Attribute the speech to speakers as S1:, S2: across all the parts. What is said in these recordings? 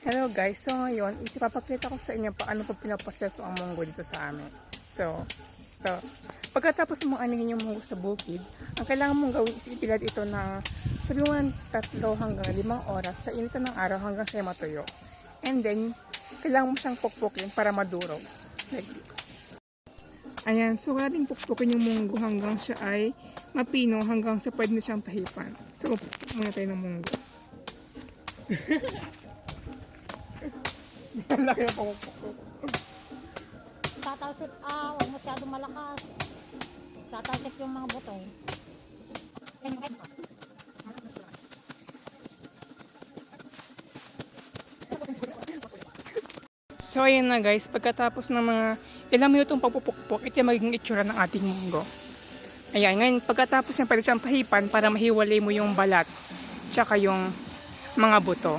S1: Hello guys, so ngayon ipapakita ko sa inyo paano po pinaproseso ang munggo dito sa amin. So, pagkatapos mong aningin yung munggo sa bukid, ang kailangan mong gawin is ipilad ito ng sabihin mo 3 hanggang 5 oras sa initan ng araw hanggang siya matuyo. And then, kailangan mo siyang pukpukin para madurog. Like this. Ayan, so ating pukpukin yung munggo hanggang siya ay mapino hanggang sa pwede na siyang tahipan. So, muna tayo ng munggo. Ang laki ng pumupukpok.
S2: Tatalsik, huwag masyadong malakas. Tatalsik yung mga buto.
S1: So ayan na guys, pagkatapos ng mga ilang minutong pagpupukpok, ito yung magiging itsura ng ating munggo. Ayan, ngayon pagkatapos yung pwede siyang pahipan para mahiwalay mo yung balat tsaka yung mga buto.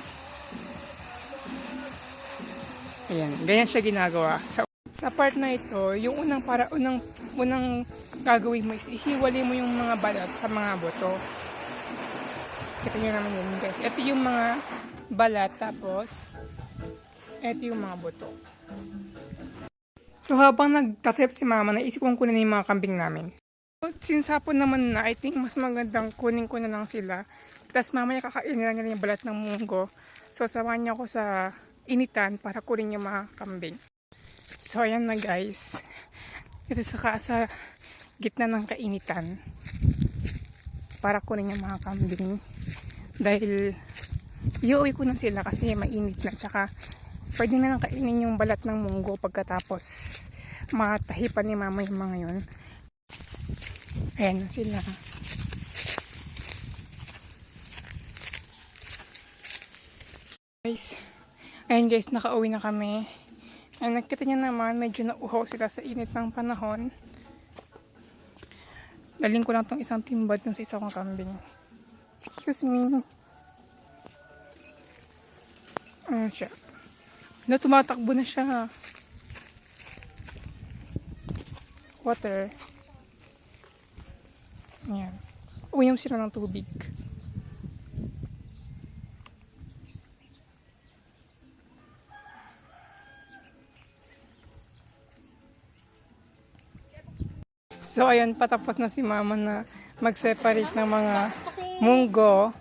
S1: Ayan, ganyan siya ginagawa. Sa part na ito, yung unang gagawin mo is ihiwalay mo yung mga balat sa mga buto. Kita nyo naman yun guys. Ito yung mga balat, tapos ito yung mga buto. So habang nagtatrip si mama, naisip kong kunin yung mga kambing namin. Since hapon naman na, I think mas magandang kunin ko na lang sila. Tapos mamaya kakainin na nila yung balat ng munggo. So samahan niya ako sa initan para kunin yung mga kambing. So ayan na guys. Ito sa gitna ng kainitan. Para kunin yung mga kambing. Dahil iuwi ko na sila kasi mainit na. Tsaka pwede na lang kainin yung balat ng munggo pagkatapos matahipan ni mama yung mga yun. Ayan na sila. Ayan guys, nakauwi na kami. Ayan, nakita nyo naman, medyo nauhaw sila sa init ng panahon. Daling ko lang tong isang timbad dun sa isa kong kambing. Excuse me. Ayan siya. Tumatakbo na siya. Water. Ayan. Uwinom sila ng tubig. So ayan, patapos na si mama na mag-separate ng mga munggo.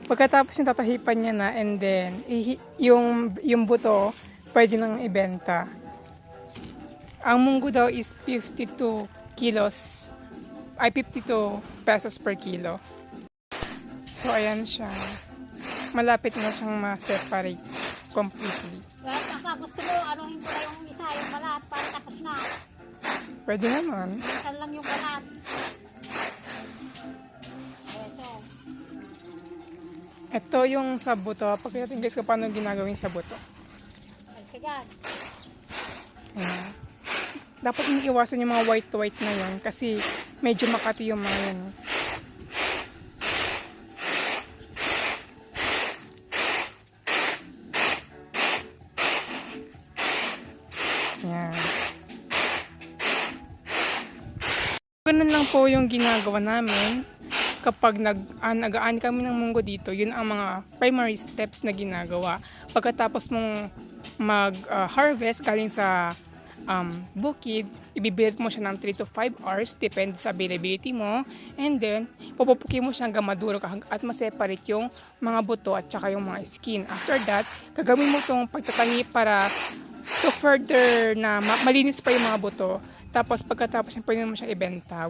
S1: Pagkatapos yung tatahipan niya na, and then yung buto pwede nang ibenta. Ang munggo daw is 52 pesos per kilo. So ayan siya. Malapit na siyang ma-separate completely.
S2: Well, baka gusto mo, anuhin ko na yung isa, yung balat, para tapos na.
S1: Pwede naman.
S2: Minsan lang yung balat.
S1: Ito yung sa buto. Pakita natin guys kung paano ginagawin sa buto.
S2: Alis ka dyan.
S1: Ayan. Dapat iniiwasan yung mga white na yun kasi medyo makati yung mga yun. Ayan. Ganun lang po yung ginagawa namin kapag nag-aani kami ng munggo dito. Yun ang mga primary steps na ginagawa. Pagkatapos mong mag-harvest galing sa bukid, ibibilit mo siya ng 3 to 5 hours, depende sa availability mo. And then, pupupukin mo siya hanggang maduro at ma-separate yung mga buto at saka yung mga skin. After that, gagawin mo itong pagtatangi para to further na malinis pa yung mga buto. Tapos pagkatapos, pwede mo siya ibenta.